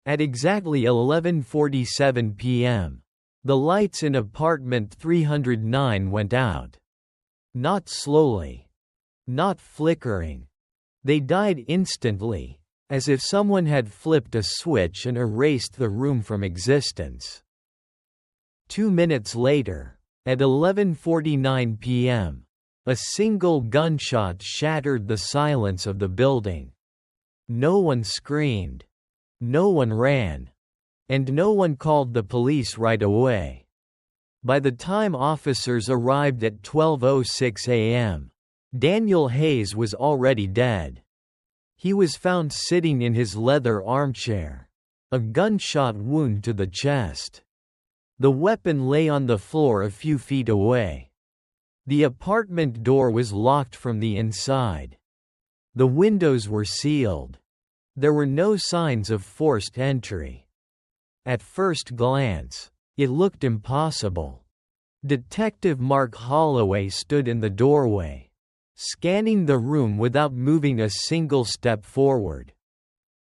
At exactly 11:47 p.m., the lights in apartment 309 went out. Not slowly. Not flickering. They died instantly, as if someone had flipped a switch and erased the room from existence. 2 minutes later, at 11:49 p.m., a single gunshot shattered the silence of the building. No one screamed. No one ran. And no one called the police right away. By the time officers arrived at 12:06 a.m., Daniel Hayes was already dead. He was found sitting in his leather armchair, a gunshot wound to the chest. The weapon lay on the floor a few feet away. The apartment door was locked from the inside. The windows were sealed. There were no signs of forced entry. At first glance, it looked impossible. Detective Mark Holloway stood in the doorway, scanning the room without moving a single step forward.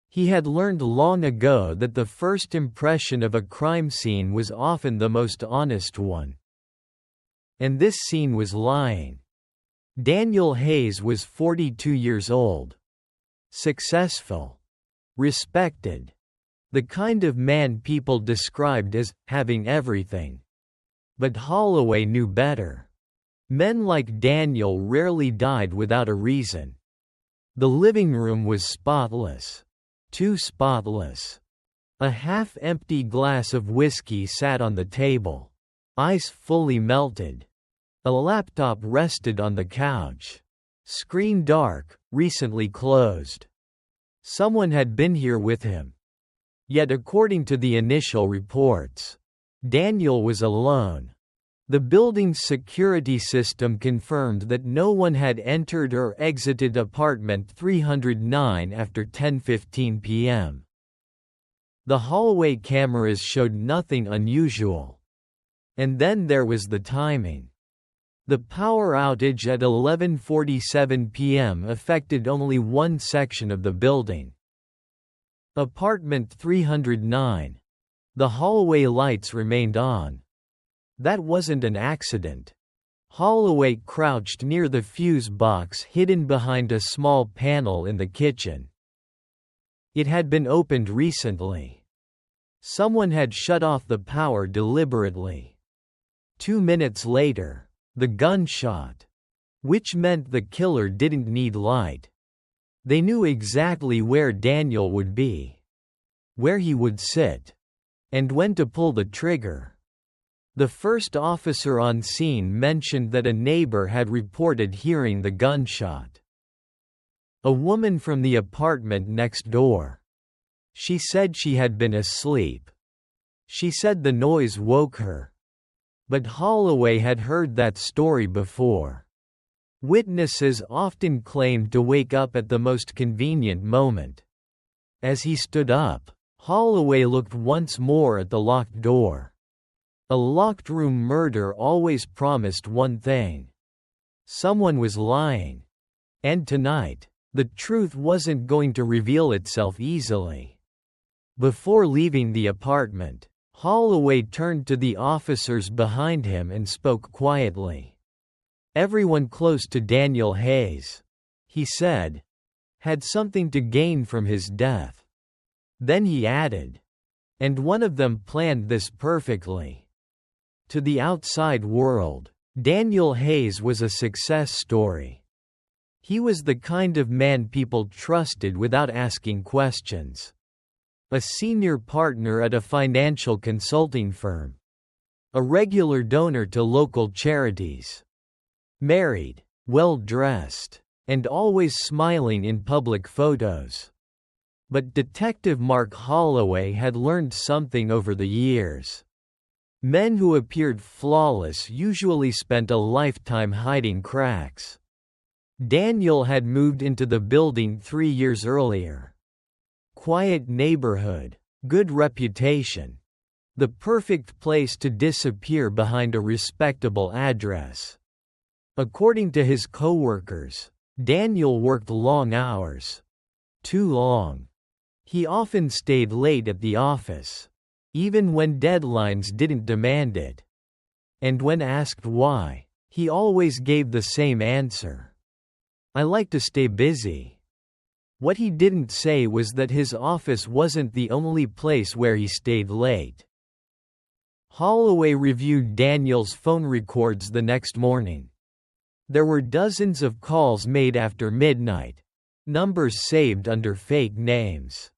He had learned long ago that the first impression of a crime scene was often the most honest one. And this scene was lying. Daniel Hayes was 42 years old. Successful. Respected. The kind of man people described as having everything. But Holloway knew better. Men like Daniel rarely died without a reason. The living room was spotless. Too spotless. A half-empty glass of whiskey sat on the table. Ice fully melted. A laptop rested on the couch. Screen dark, recently closed. Someone had been here with him. Yet according to the initial reports, Daniel was alone. The building's security system confirmed that no one had entered or exited apartment 309 after 10:15 p.m. The hallway cameras showed nothing unusual. And then there was the timing. The power outage at 11:47 p.m. affected only one section of the building. Apartment 309. The hallway lights remained on. That wasn't an accident. Holloway crouched near the fuse box hidden behind a small panel in the kitchen. It had been opened recently. Someone had shut off the power deliberately. 2 minutes later, the gunshot. Which meant the killer didn't need light. They knew exactly where Daniel would be. Where he would sit. And when to pull the trigger. The first officer on scene mentioned that a neighbor had reported hearing the gunshot. A woman from the apartment next door. She said she had been asleep. She said the noise woke her. But Holloway had heard that story before. Witnesses often claimed to wake up at the most convenient moment. As he stood up, Holloway looked once more at the locked door. A locked room murder always promised one thing. Someone was lying. And tonight, the truth wasn't going to reveal itself easily. Before leaving the apartment, Holloway turned to the officers behind him and spoke quietly. Everyone close to Daniel Hayes, he said, had something to gain from his death. Then he added, and one of them planned this perfectly. To the outside world, Daniel Hayes was a success story. He was the kind of man people trusted without asking questions. A senior partner at a financial consulting firm. A regular donor to local charities. Married, well-dressed, and always smiling in public photos. But Detective Mark Holloway had learned something over the years. Men who appeared flawless usually spent a lifetime hiding cracks. Daniel had moved into the building 3 years earlier. Quiet neighborhood, good reputation. The perfect place to disappear behind a respectable address. According to his coworkers, Daniel worked long hours. Too long. He often stayed late at the office, even when deadlines didn't demand it. And when asked why, he always gave the same answer: "I like to stay busy." What he didn't say was that his office wasn't the only place where he stayed late. Holloway reviewed Daniel's phone records the next morning. There were dozens of calls made after midnight, numbers saved under fake names.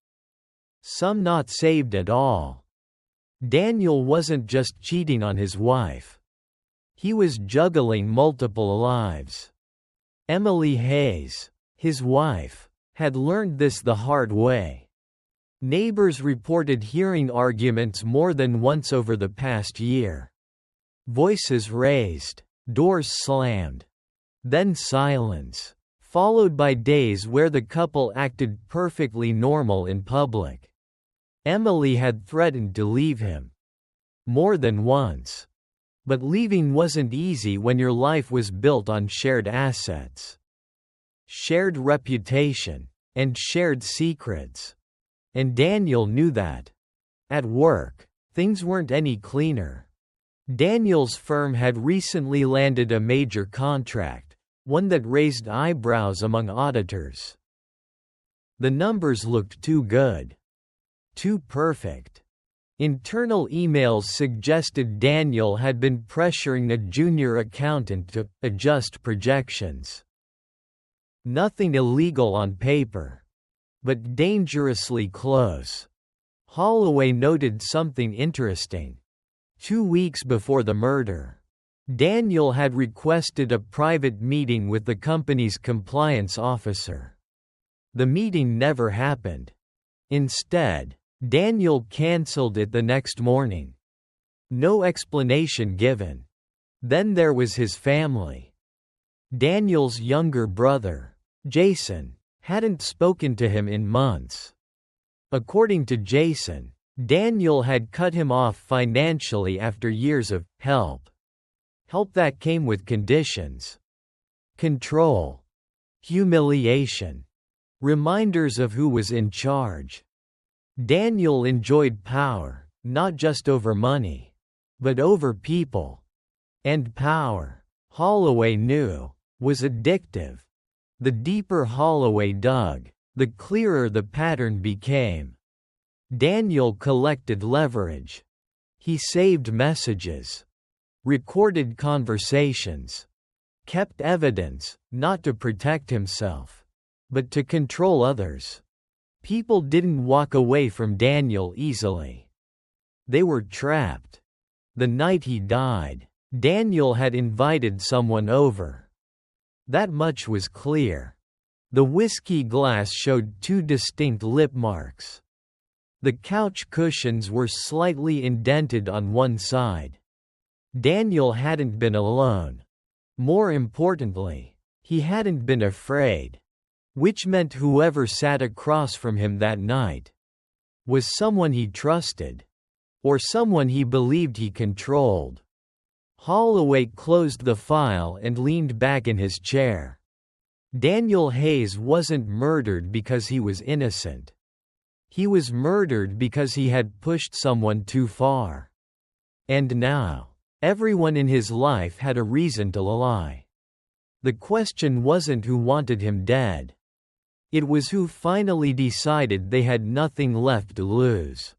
Some not saved at all. Daniel wasn't just cheating on his wife. He was juggling multiple lives. Emily Hayes, his wife, had learned this the hard way. Neighbors reported hearing arguments more than once over the past year. Voices raised, doors slammed. Then silence, followed by days where the couple acted perfectly normal in public. Emily had threatened to leave him more than once. But leaving wasn't easy when your life was built on shared assets, shared reputation, and shared secrets. And Daniel knew that. At work, things weren't any cleaner. Daniel's firm had recently landed a major contract, one that raised eyebrows among auditors. The numbers looked too good. Too perfect. Internal emails suggested Daniel had been pressuring a junior accountant to adjust projections. Nothing illegal on paper, but dangerously close. Holloway noted something interesting. 2 weeks before the murder, Daniel had requested a private meeting with the company's compliance officer. The meeting never happened. Instead, Daniel canceled it the next morning. No explanation given. Then there was his family. Daniel's younger brother, Jason, hadn't spoken to him in months. According to Jason, Daniel had cut him off financially after years of help. Help that came with conditions. Control. Humiliation. Reminders of who was in charge. Daniel enjoyed power, not just over money, but over people. And power, Holloway knew, was addictive. The deeper Holloway dug, the clearer the pattern became. Daniel collected leverage. He saved messages, recorded conversations, kept evidence, not to protect himself, but to control others. People didn't walk away from Daniel easily. They were trapped. The night he died, Daniel had invited someone over. That much was clear. The whiskey glass showed 2 distinct lip marks. The couch cushions were slightly indented on one side. Daniel hadn't been alone. More importantly, he hadn't been afraid. Which meant whoever sat across from him that night was someone he trusted, or someone he believed he controlled. Holloway closed the file and leaned back in his chair. Daniel Hayes wasn't murdered because he was innocent. He was murdered because he had pushed someone too far. And now, everyone in his life had a reason to lie. The question wasn't who wanted him dead. It was who finally decided they had nothing left to lose.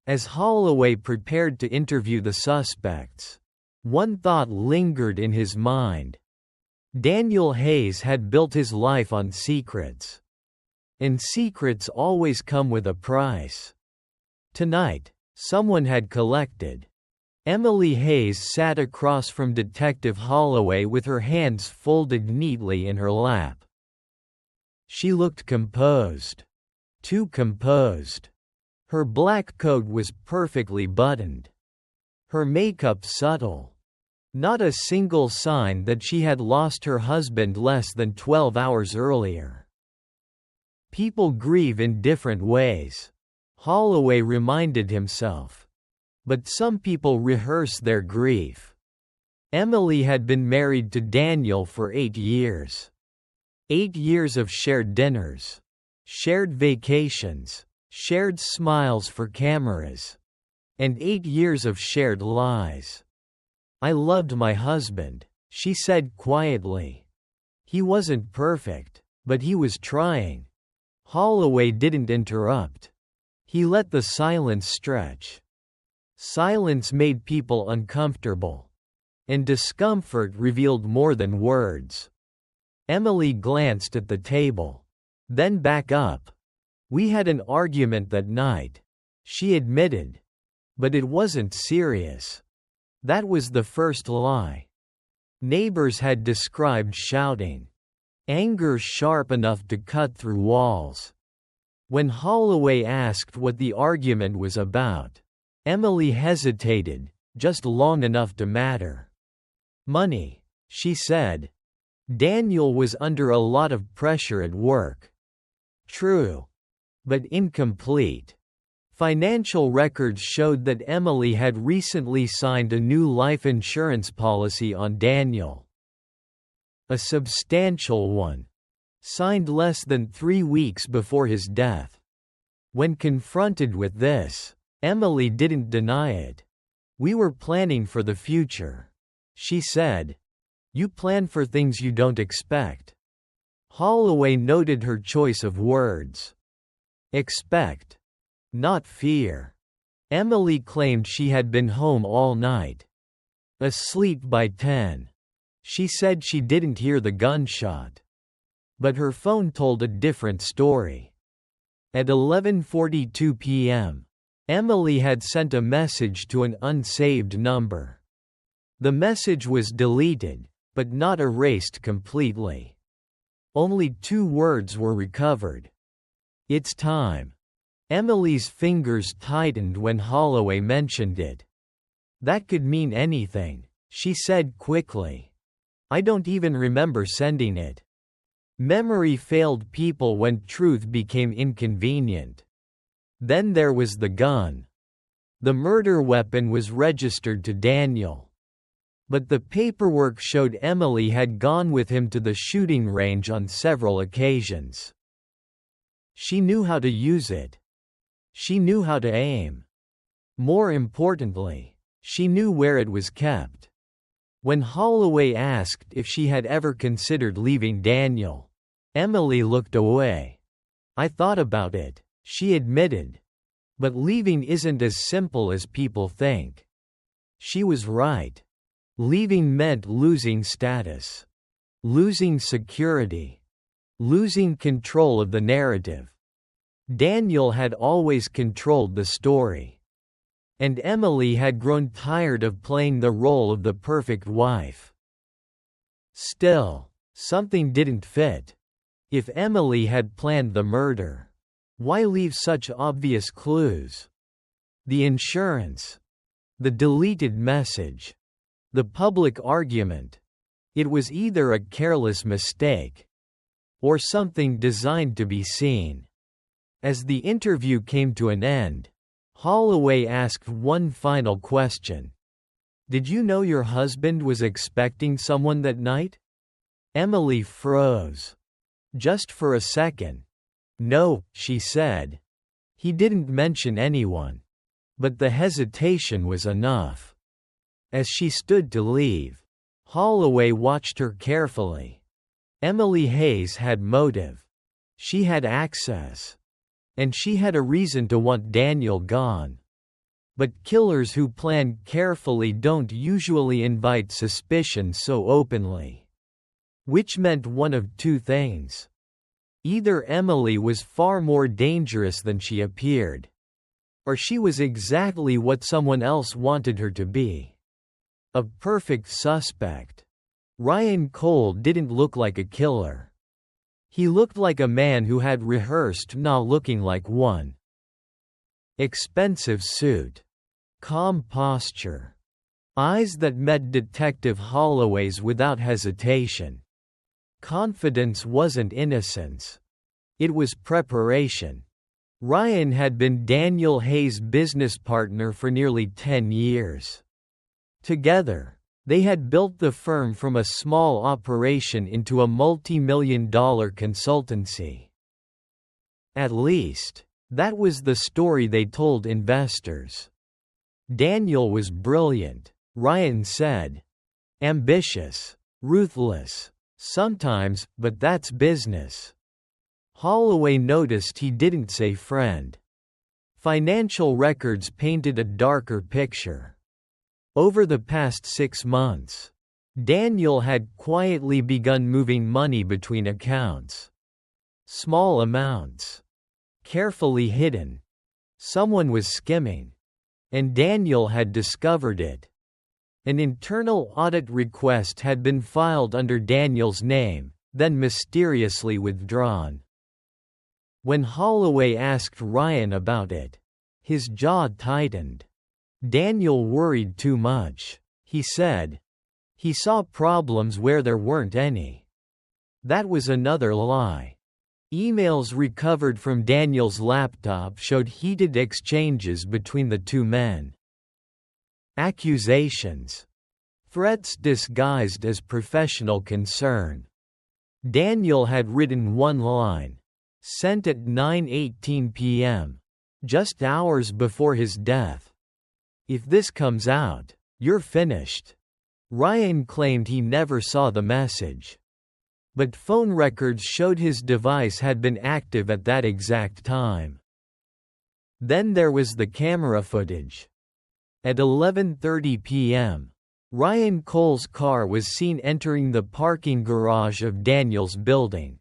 As Holloway prepared to interview the suspects, one thought lingered in his mind. Daniel Hayes had built his life on secrets. And secrets always come with a price. Tonight, someone had collected. Emily Hayes sat across from Detective Holloway with her hands folded neatly in her lap. She looked composed. Too composed. Her black coat was perfectly buttoned. Her makeup subtle. Not a single sign that she had lost her husband less than 12 hours earlier. People grieve in different ways, Holloway reminded himself. But some people rehearse their grief. Emily had been married to Daniel for 8 years. 8 years of shared dinners, shared vacations, shared smiles for cameras, and 8 years of shared lies. I loved my husband, she said quietly. He wasn't perfect, but he was trying. Holloway didn't interrupt. He let the silence stretch. Silence made people uncomfortable, and discomfort revealed more than words. Emily glanced at the table, then back up. We had an argument that night, she admitted. But it wasn't serious. That was the first lie. Neighbors had described shouting. Anger sharp enough to cut through walls. When Holloway asked what the argument was about, Emily hesitated, just long enough to matter. Money, she said. Daniel was under a lot of pressure at work. True. But incomplete. Financial records showed that Emily had recently signed a new life insurance policy on Daniel. A substantial one. Signed less than 3 weeks before his death. When confronted with this, Emily didn't deny it. We were planning for the future, she said. You plan for things you don't expect. Holloway noted her choice of words. Expect. Not fear. Emily claimed she had been home all night. Asleep by 10. She said she didn't hear the gunshot. But her phone told a different story. At 11:42 p.m., Emily had sent a message to an unsaved number. The message was deleted, but not erased completely. Only 2 words were recovered. It's time. Emily's fingers tightened when Holloway mentioned it. That could mean anything, she said quickly. I don't even remember sending it. Memory failed people when truth became inconvenient. Then there was the gun. The murder weapon was registered to Daniel. But the paperwork showed Emily had gone with him to the shooting range on several occasions. She knew how to use it. She knew how to aim. More importantly, she knew where it was kept. When Holloway asked if she had ever considered leaving Daniel, Emily looked away. I thought about it, she admitted. But leaving isn't as simple as people think. She was right. Leaving meant losing status, losing security, losing control of the narrative. Daniel had always controlled the story. And Emily had grown tired of playing the role of the perfect wife. Still, something didn't fit. If Emily had planned the murder, why leave such obvious clues? The insurance, the deleted message, the public argument. It was either a careless mistake or something designed to be seen. As the interview came to an end, Holloway asked one final question. Did you know your husband was expecting someone that night? Emily froze. Just for a second. No, she said. He didn't mention anyone. But the hesitation was enough. As she stood to leave, Holloway watched her carefully. Emily Hayes had motive. She had access. And she had a reason to want Daniel gone. But killers who plan carefully don't usually invite suspicion so openly. Which meant one of 2 things. Either Emily was far more dangerous than she appeared, or she was exactly what someone else wanted her to be. A perfect suspect. Ryan Cole didn't look like a killer. He looked like a man who had rehearsed not looking like one. Expensive suit. Calm posture. Eyes that met Detective Holloway's without hesitation. Confidence wasn't innocence. It was preparation. Ryan had been Daniel Hayes' business partner for nearly 10 years. Together, they had built the firm from a small operation into a multi-million-dollar consultancy. At least, That was the story they told investors. Daniel was brilliant, Ryan said. Ambitious. Ruthless. Sometimes, but that's business. Holloway noticed he didn't say friend. Financial records painted a darker picture. Over the past 6 months, Daniel had quietly begun moving money between accounts. Small amounts. Carefully hidden. Someone was skimming. And Daniel had discovered it. An internal audit request had been filed under Daniel's name, then mysteriously withdrawn. When Holloway asked Ryan about it, his jaw tightened. Daniel worried too much, he said. He saw problems where there weren't any. That was another lie. Emails recovered from Daniel's laptop showed heated exchanges between the two men. Accusations. Threats disguised as professional concern. Daniel had written one line, sent at 9:18 p.m., just hours before his death. If this comes out, you're finished. Ryan claimed he never saw the message. But phone records showed his device had been active at that exact time. Then there was the camera footage. At 11:30 p.m., Ryan Cole's car was seen entering the parking garage of Daniel's building.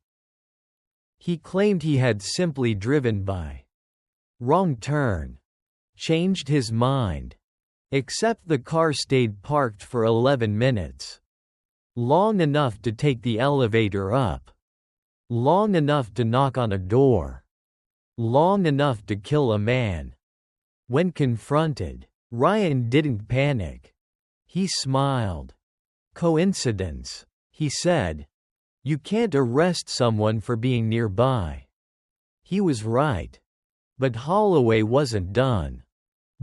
He claimed he had simply driven by. Wrong turn. Changed his mind. Except the car stayed parked for 11 minutes. Long enough to take the elevator up. Long enough to knock on a door. Long enough to kill a man. When confronted, Ryan didn't panic. He smiled. Coincidence, he said. You can't arrest someone for being nearby. He was right. But Holloway wasn't done.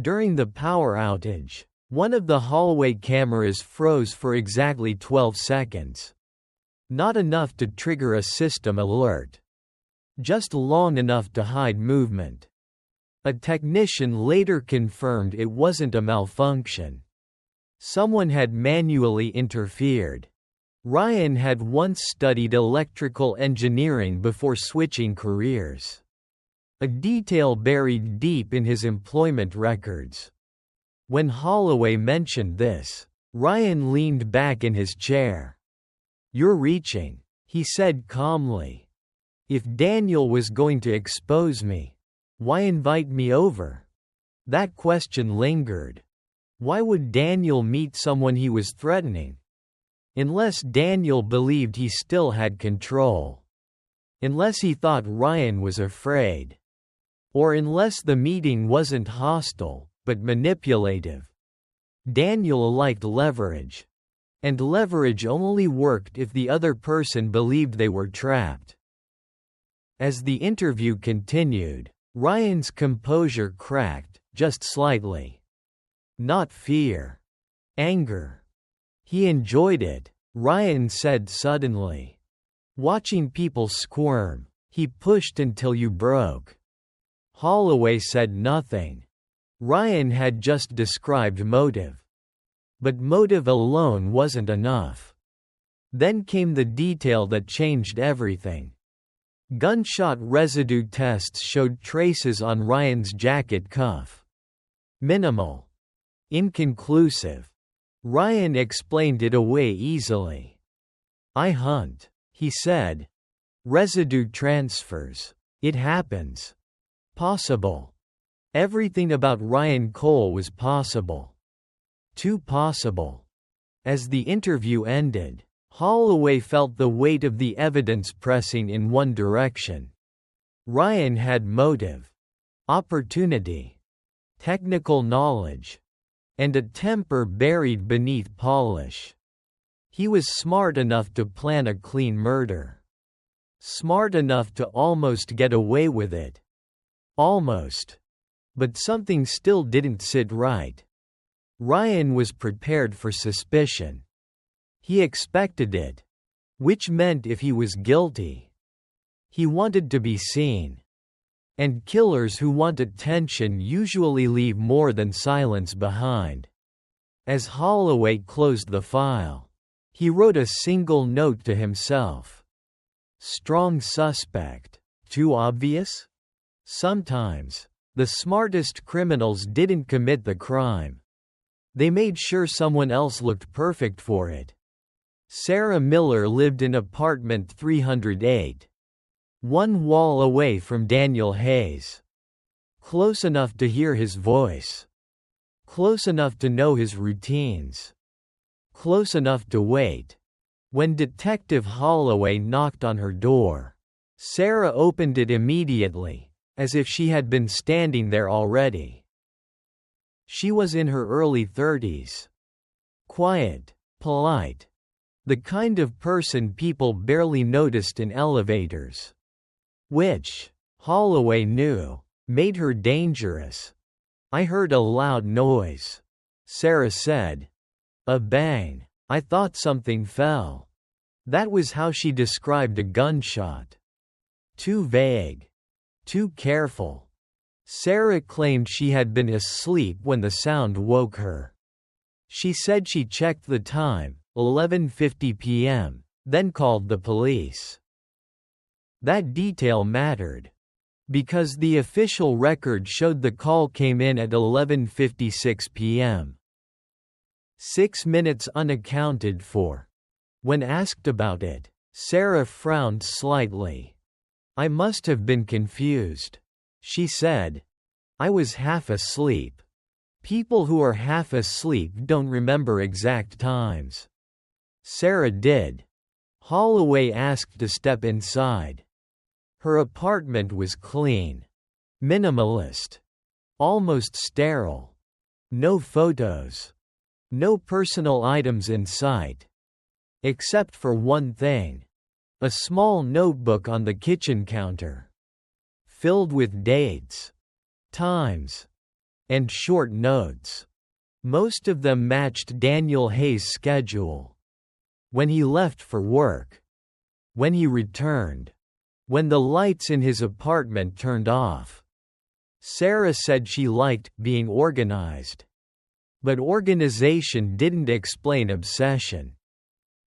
During the power outage, one of the hallway cameras froze for exactly 12 seconds. Not enough to trigger a system alert. Just long enough to hide movement. A technician later confirmed it wasn't a malfunction. Someone had manually interfered. Ryan had once studied electrical engineering before switching careers. A detail buried deep in his employment records. When Holloway mentioned this, Ryan leaned back in his chair. You're reaching, he said calmly. If Daniel was going to expose me, why invite me over? That question lingered. Why would Daniel meet someone he was threatening? Unless Daniel believed he still had control. Unless he thought Ryan was afraid. Or unless the meeting wasn't hostile, but manipulative. Daniel liked leverage. And leverage only worked if the other person believed they were trapped. As the interview continued, Ryan's composure cracked, just slightly. Not fear. Anger. He enjoyed it, Ryan said suddenly. Watching people squirm, he pushed until you broke. Holloway said nothing. Ryan had just described motive. But motive alone wasn't enough. Then came the detail that changed everything. Gunshot residue tests showed traces on Ryan's jacket cuff. Minimal. Inconclusive. Ryan explained it away easily. I hunt, he said. Residue transfers. It happens. Possible. Everything about Ryan Cole was possible. Too possible. As the interview ended, Holloway felt the weight of the evidence pressing in one direction. Ryan had motive, opportunity, technical knowledge, and a temper buried beneath polish. He was smart enough to plan a clean murder. Smart enough to almost get away with it. Almost. But something still didn't sit right. Ryan was prepared for suspicion. He expected it. Which meant if he was guilty. He wanted to be seen. And killers who want attention usually leave more than silence behind. As Holloway closed the file, he wrote a single note to himself. Strong suspect. Too obvious? Sometimes, the smartest criminals didn't commit the crime. They made sure someone else looked perfect for it. Sarah Miller lived in apartment 308. One wall away from Daniel Hayes. Close enough to hear his voice. Close enough to know his routines. Close enough to wait. When Detective Holloway knocked on her door, Sarah opened it immediately, as if she had been standing there already. She was in her early 30s. Quiet, polite. The kind of person people barely noticed in elevators. Which, Holloway knew, made her dangerous. I heard a loud noise, Sarah said. A bang. I thought something fell. That was how she described a gunshot. Too vague. Too careful. Sarah claimed she had been asleep when the sound woke her. She said she checked the time, 11:50 p.m., then called the police. That detail mattered. Because the official record showed the call came in at 11:56 p.m. 6 minutes unaccounted for. When asked about it, Sarah frowned slightly. I must have been confused, she said. I was half asleep. People who are half asleep don't remember exact times. Sarah did. Holloway asked to step inside. Her apartment was clean. Minimalist. Almost sterile. No photos. No personal items in sight. Except for one thing. A small notebook on the kitchen counter. Filled with dates. Times. And short notes. Most of them matched Daniel Hayes' schedule. When he left for work. When he returned. When the lights in his apartment turned off. Sarah said she liked being organized. But organization didn't explain obsession.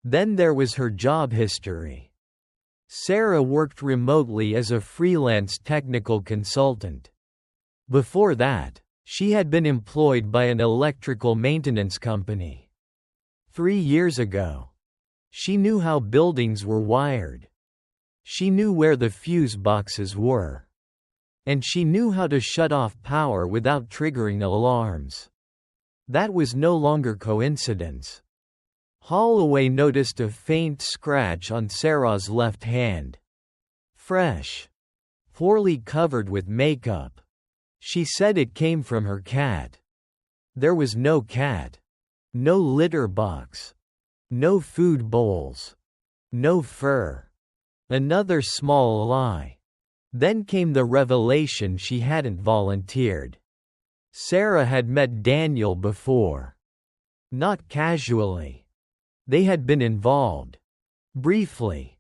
Then there was her job history. Sarah worked remotely as a freelance technical consultant. Before that, she had been employed by an electrical maintenance company. 3 years ago, she knew how buildings were wired. She knew where the fuse boxes were. And she knew how to shut off power without triggering alarms. That was no longer coincidence. Holloway noticed a faint scratch on Sarah's left hand. Fresh. Poorly covered with makeup. She said it came from her cat. There was no cat. No litter box. No food bowls. No fur. Another small lie. Then came the revelation she hadn't volunteered. Sarah had met Daniel before. Not casually. They had been involved. Briefly.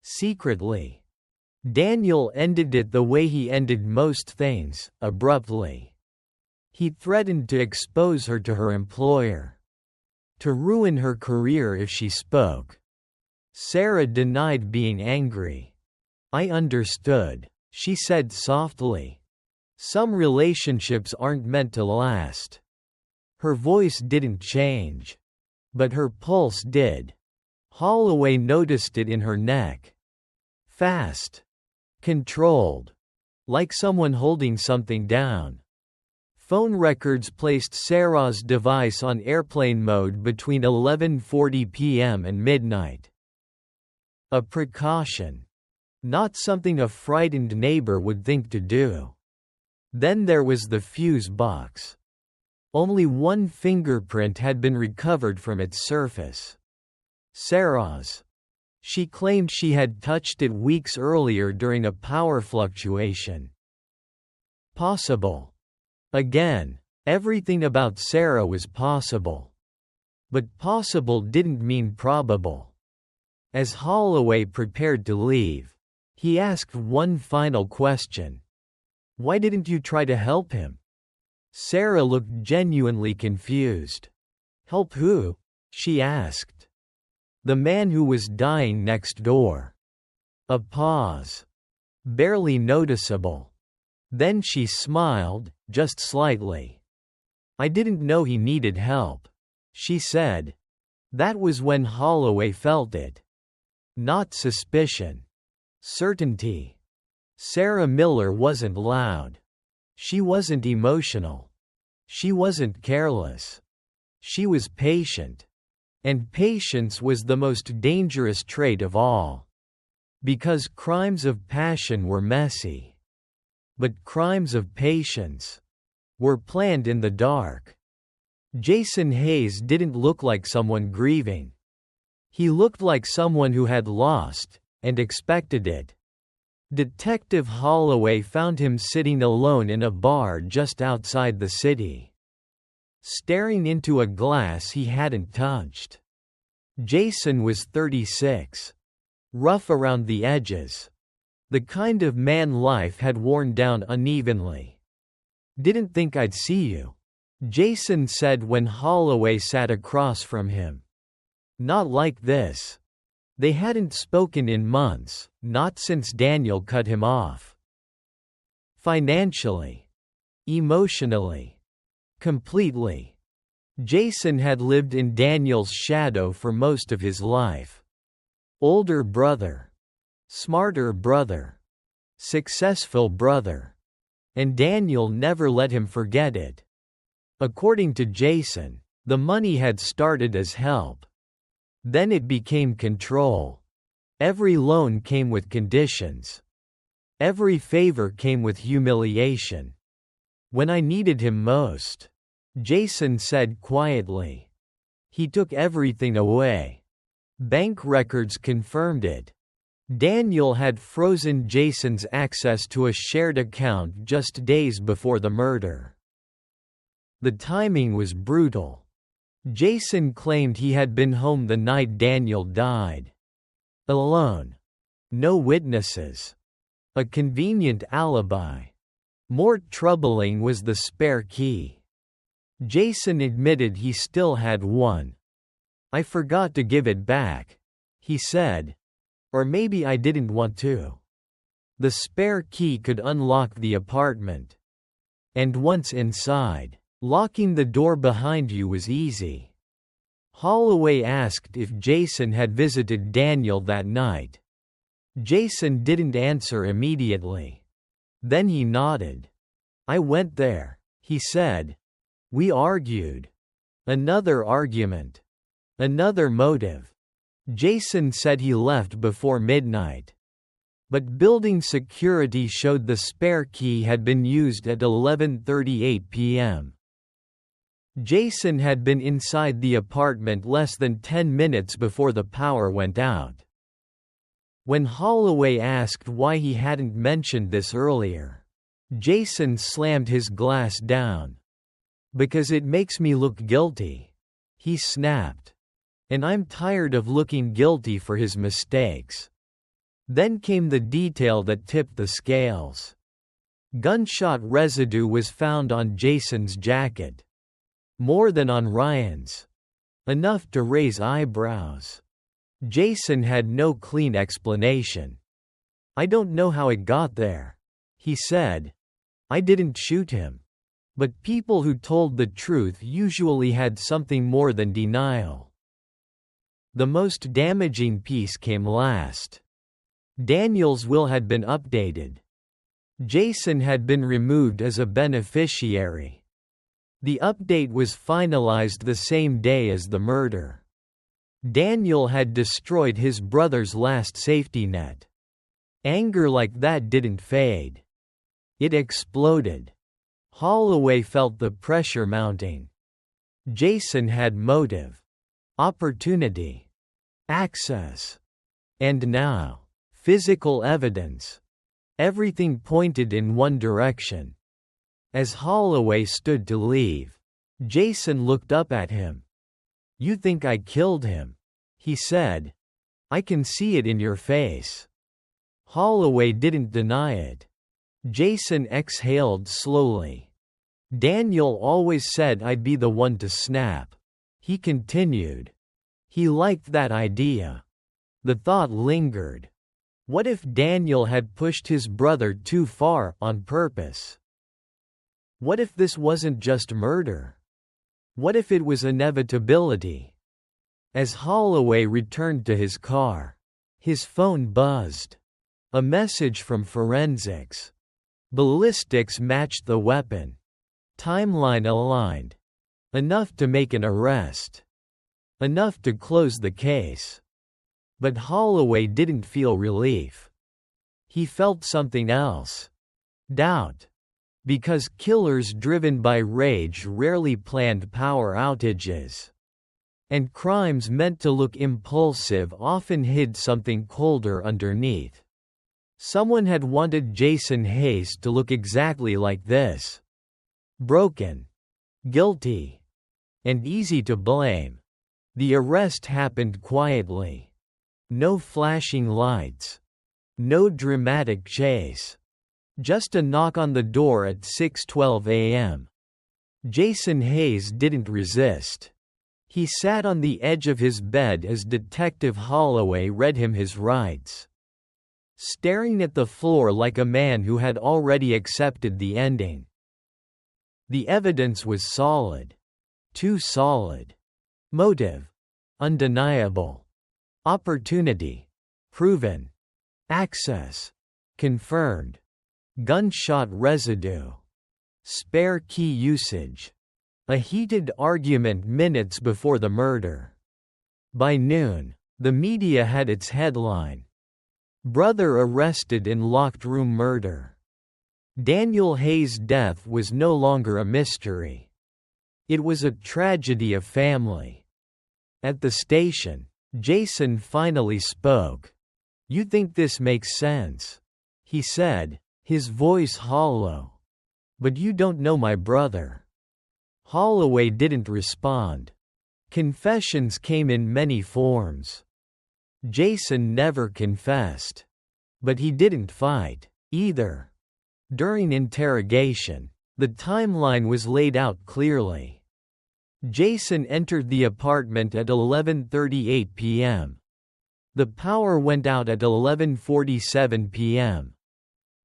Secretly. Daniel ended it the way he ended most things, abruptly. He threatened to expose her to her employer. To ruin her career if she spoke. Sarah denied being angry. I understood, she said softly. Some relationships aren't meant to last. Her voice didn't change. But her pulse did. Holloway noticed it in her neck. Fast. Controlled. Like someone holding something down. Phone records placed Sarah's device on airplane mode between 11:40 p.m. and midnight. A precaution. Not something a frightened neighbor would think to do. Then there was the fuse box. Only one fingerprint had been recovered from its surface. Sarah's. She claimed she had touched it weeks earlier during a power fluctuation. Possible. Again, everything about Sarah was possible. But possible didn't mean probable. As Holloway prepared to leave, he asked one final question. Why didn't you try to help him? Sarah looked genuinely confused. Help who? She asked. The man who was dying next door. A pause. Barely noticeable. Then she smiled, just slightly. I didn't know he needed help, she said. That was when Holloway felt it. Not suspicion. Certainty. Sarah Miller wasn't loud. She wasn't emotional. She wasn't careless. She was patient. And patience was the most dangerous trait of all. Because crimes of passion were messy. But crimes of patience were planned in the dark. Jason Hayes didn't look like someone grieving. He looked like someone who had lost, and expected it. Detective Holloway found him sitting alone in a bar just outside the city, staring into a glass he hadn't touched. Jason was 36. Rough around the edges. The kind of man life had worn down unevenly. Didn't think I'd see you, Jason said when Holloway sat across from him. Not like this. They hadn't spoken in months, not since Daniel cut him off. Financially. Emotionally. Completely. Jason had lived in Daniel's shadow for most of his life. Older brother. Smarter brother. Successful brother. And Daniel never let him forget it. According to Jason, the money had started as help. Then it became control. Every loan came with conditions. Every favor came with humiliation. When I needed him most, Jason said quietly, he took everything away. Bank records confirmed it. Daniel had frozen Jason's access to a shared account just days before the murder. The timing was brutal. Jason claimed he had been home the night Daniel died. Alone. No witnesses. A convenient alibi. More troubling was the spare key. Jason admitted he still had one. I forgot to give it back, he said. Or maybe I didn't want to. The spare key could unlock the apartment. And once inside, locking the door behind you was easy. Holloway asked if Jason had visited Daniel that night. Jason didn't answer immediately. Then he nodded. I went there, he said. We argued. Another argument. Another motive. Jason said he left before midnight. But building security showed the spare key had been used at 11:38 p.m. Jason had been inside the apartment less than 10 minutes before the power went out. When Holloway asked why he hadn't mentioned this earlier, Jason slammed his glass down. Because it makes me look guilty, he snapped. And I'm tired of looking guilty for his mistakes. Then came the detail that tipped the scales. Gunshot residue was found on Jason's jacket. More than on Ryan's. Enough to raise eyebrows. Jason had no clean explanation. I don't know how it got there, he said. I didn't shoot him. But people who told the truth usually had something more than denial. The most damaging piece came last. Daniel's will had been updated. Jason had been removed as a beneficiary. The update was finalized the same day as the murder. Daniel had destroyed his brother's last safety net. Anger like that didn't fade. It exploded. Holloway felt the pressure mounting. Jason had motive. Opportunity. Access. And now, physical evidence. Everything pointed in one direction. As Holloway stood to leave, Jason looked up at him. You think I killed him? He said. I can see it in your face. Holloway didn't deny it. Jason exhaled slowly. Daniel always said I'd be the one to snap. He continued. He liked that idea. The thought lingered. What if Daniel had pushed his brother too far on purpose? What if this wasn't just murder? What if it was inevitability? As Holloway returned to his car, his phone buzzed. A message from forensics. Ballistics matched the weapon. Timeline aligned. Enough to make an arrest. Enough to close the case. But Holloway didn't feel relief. He felt something else. Doubt. Because killers driven by rage rarely planned power outages. And crimes meant to look impulsive often hid something colder underneath. Someone had wanted Jason Hayes to look exactly like this. Broken. Guilty. And easy to blame. The arrest happened quietly. No flashing lights. No dramatic chase. Just a knock on the door at 6:12 a.m. Jason Hayes didn't resist. He sat on the edge of his bed as Detective Holloway read him his rights. Staring at the floor like a man who had already accepted the ending. The evidence was solid. Too solid. Motive. Undeniable. Opportunity. Proven. Access. Confirmed. Gunshot residue. Spare key usage. A heated argument minutes before the murder. By noon, the media had its headline. Brother arrested in locked room murder. Daniel Hayes' death was no longer a mystery. It was a tragedy of family. At the station, Jason finally spoke. "You think this makes sense?" he said, his voice hollow. "But you don't know my brother." Holloway didn't respond. Confessions came in many forms. Jason never confessed. But he didn't fight, either. During interrogation, the timeline was laid out clearly. Jason entered the apartment at 11:38 p.m. The power went out at 11:47 p.m.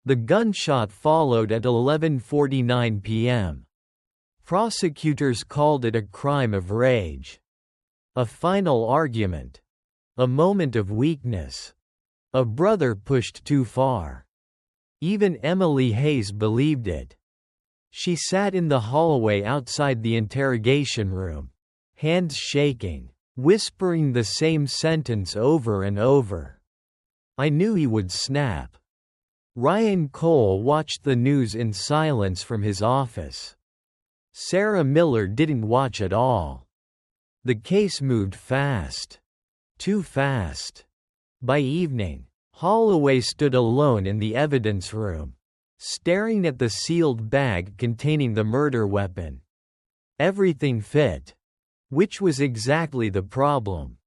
The gunshot followed at 11:49 p.m. Prosecutors called it a crime of rage. A final argument. A moment of weakness. A brother pushed too far. Even Emily Hayes believed it. She sat in the hallway outside the interrogation room, hands shaking, whispering the same sentence over and over. "I knew he would snap." Ryan Cole watched the news in silence from his office. Sarah Miller didn't watch at all. The case moved fast. Too fast. By evening, Holloway stood alone in the evidence room, staring at the sealed bag containing the murder weapon. Everything fit. Which was exactly the problem.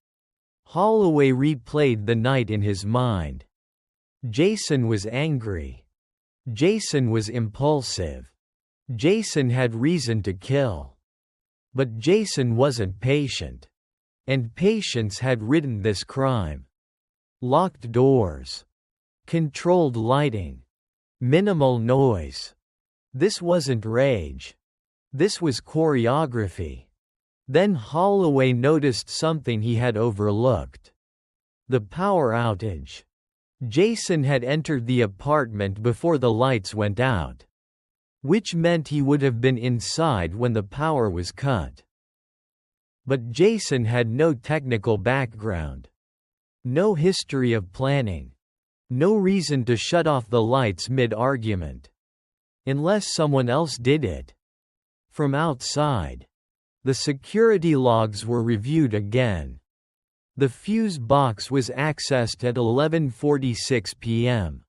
Holloway replayed the night in his mind. Jason was angry. Jason was impulsive. Jason had reason to kill. But Jason wasn't patient. And patience had ridden this crime. Locked doors. Controlled lighting. Minimal noise. This wasn't rage. This was choreography. Then Holloway noticed something he had overlooked. The power outage. Jason had entered the apartment before the lights went out. Which meant he would have been inside when the power was cut. But Jason had no technical background. No history of planning. No reason to shut off the lights mid-argument. Unless someone else did it. From outside. The security logs were reviewed again. The fuse box was accessed at 11:46 p.m.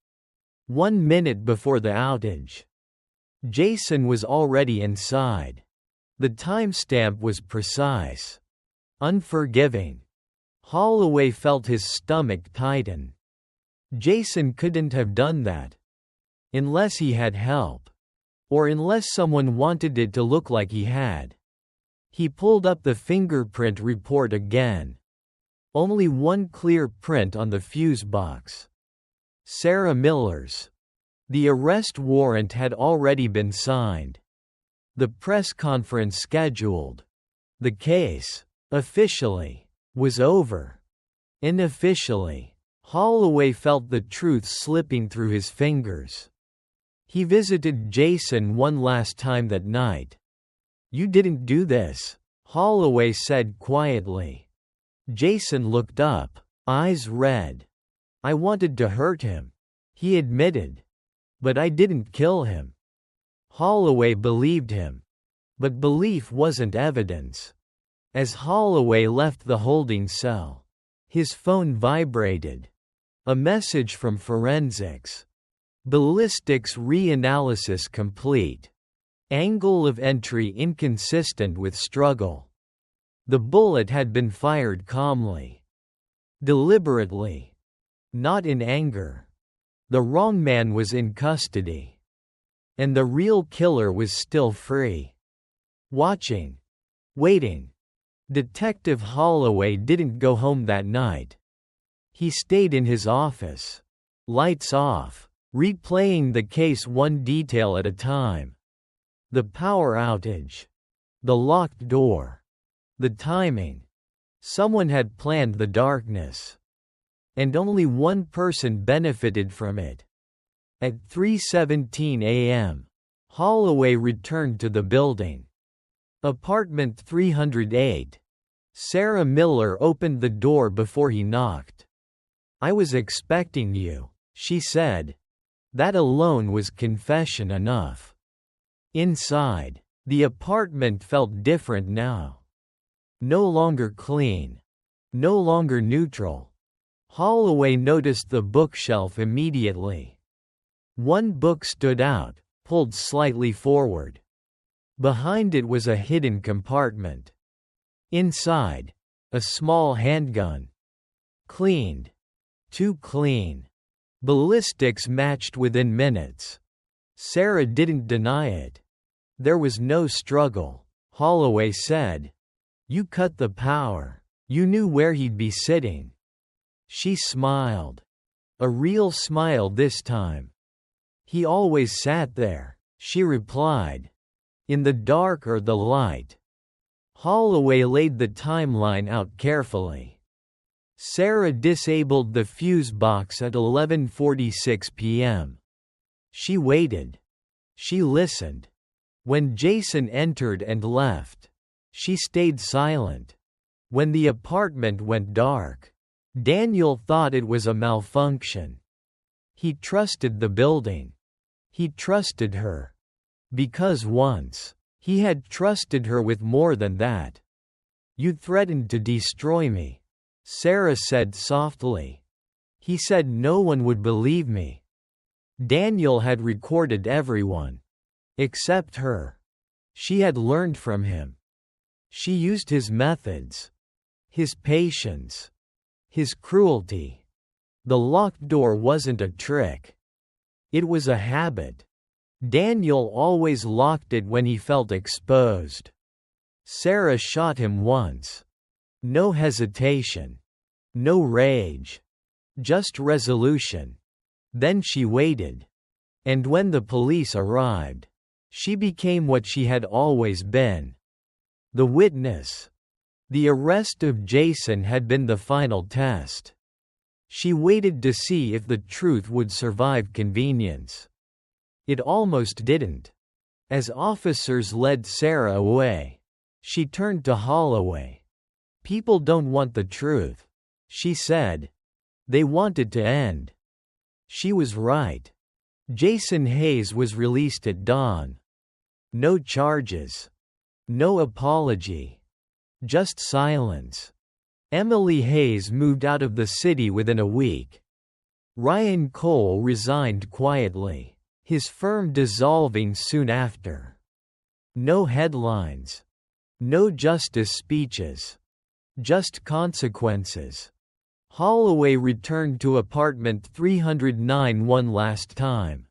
1 minute before the outage. Jason was already inside. The timestamp was precise. Unforgiving. Holloway felt his stomach tighten. Jason couldn't have done that. Unless he had help. Or unless someone wanted it to look like he had. He pulled up the fingerprint report again. Only one clear print on the fuse box. Sarah Miller's. The arrest warrant had already been signed. The press conference scheduled. The case, officially, was over. Unofficially, Holloway felt the truth slipping through his fingers. He visited Jason one last time that night. "You didn't do this," Holloway said quietly. Jason looked up, eyes red. "I wanted to hurt him," he admitted. "But I didn't kill him." Holloway believed him. But belief wasn't evidence. As Holloway left the holding cell, his phone vibrated. A message from forensics. "Ballistics reanalysis complete. Angle of entry inconsistent with struggle." The bullet had been fired calmly. Deliberately. Not in anger. The wrong man was in custody. And the real killer was still free. Watching. Waiting. Detective Holloway didn't go home that night. He stayed in his office. Lights off. Replaying the case one detail at a time. The power outage. The locked door. The timing. Someone had planned the darkness. And only one person benefited from it. At 3:17 a.m., Holloway returned to the building. Apartment 308. Sarah Miller opened the door before he knocked. "I was expecting you," she said. That alone was confession enough. Inside, the apartment felt different now. No longer clean. No longer neutral. Holloway noticed the bookshelf immediately. One book stood out, pulled slightly forward. Behind it was a hidden compartment. Inside, a small handgun. Cleaned. Too clean. Ballistics matched within minutes. Sarah didn't deny it. There was no struggle, Holloway said. "You cut the power. You knew where he'd be sitting." She smiled. A real smile this time. "He always sat there," she replied. "In the dark or the light." Holloway laid the timeline out carefully. Sarah disabled the fuse box at 11:46 p.m. She waited. She listened. When Jason entered and left, she stayed silent. When the apartment went dark, Daniel thought it was a malfunction. He trusted the building. He trusted her. Because once, he had trusted her with more than that. "You threatened to destroy me," Sarah said softly. "He said no one would believe me." Daniel had recorded everyone. Except her. She had learned from him. She used his methods. His patience. His cruelty. The locked door wasn't a trick. It was a habit. Daniel always locked it when he felt exposed. Sarah shot him once. No hesitation. No rage. Just resolution. Then she waited. And when the police arrived, she became what she had always been. The witness. The arrest of Jason had been the final test. She waited to see if the truth would survive convenience. It almost didn't. As officers led Sarah away, she turned to Holloway. "People don't want the truth," she said. "They want it to end." She was right. Jason Hayes was released at dawn. No charges. No apology. Just silence. Emily Hayes moved out of the city within a week. Ryan Cole resigned quietly, his firm dissolving soon after. No headlines. No justice speeches. Just consequences. Holloway returned to apartment 309 one last time.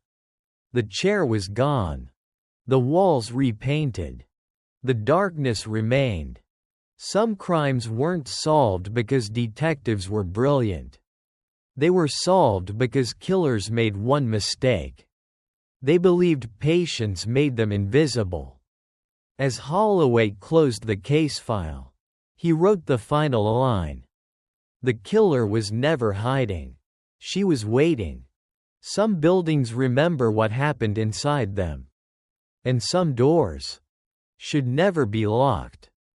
The chair was gone. The walls repainted. The darkness remained. Some crimes weren't solved because detectives were brilliant. They were solved because killers made one mistake. They believed patience made them invisible. As Holloway closed the case file, he wrote the final line. The killer was never hiding. She was waiting. Some buildings remember what happened inside them. And some doors should never be locked.